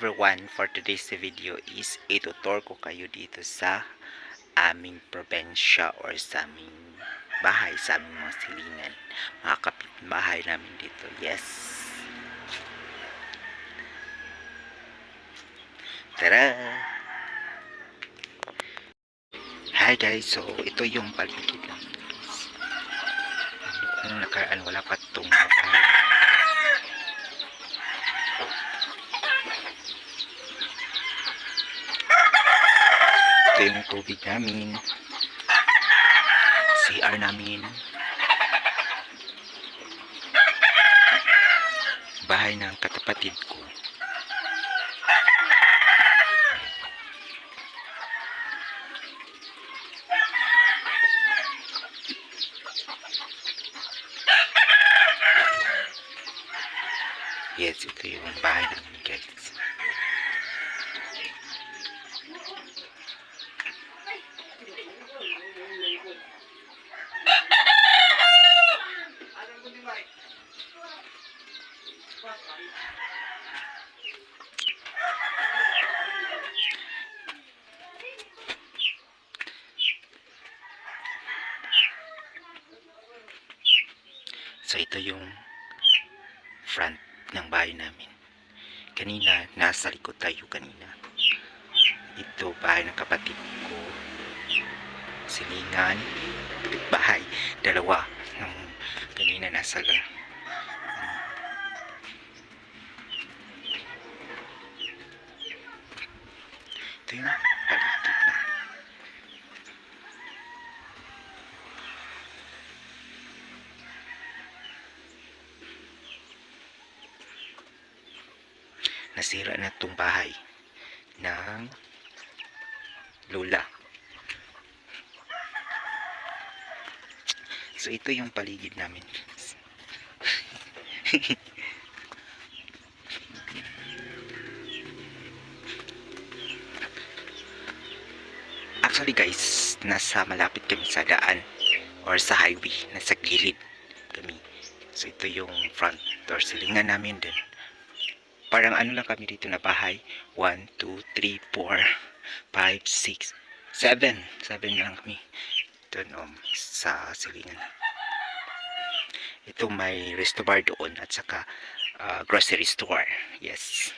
everyone, for today's video is itutur ko kayo dito sa aming probensya or sa aming bahay, sa aming mga silingan, mga kapitbahay namin dito. Yes, tara! Hi guys, so ito yung paligid lang. Nung nakaraan wala pa itong bahay. Ito yung tubig namin, CR namin, bahay ng katapatid ko. Yes, ito yung bahay namin guys. So ito yung front ng bahay namin. Kanina, nasa likod tayo kanina. Ito, bahay ng kapatid ko. Silingan, bahay, dalawa. Kanina nasa ito yung paligid na. Nasira na itong bahay ng lola. So ito yung paligid namin. Actually guys, nasa malapit kami sa daan or sa highway, nasa gilid kami. So ito yung front door silingan namin din. Parang ano lang kami dito na bahay. 1, 2, 3, 4, 5, 6, 7. 7 lang kami. Doon sa silingan. Ito may resto bar doon at saka grocery store. Yes.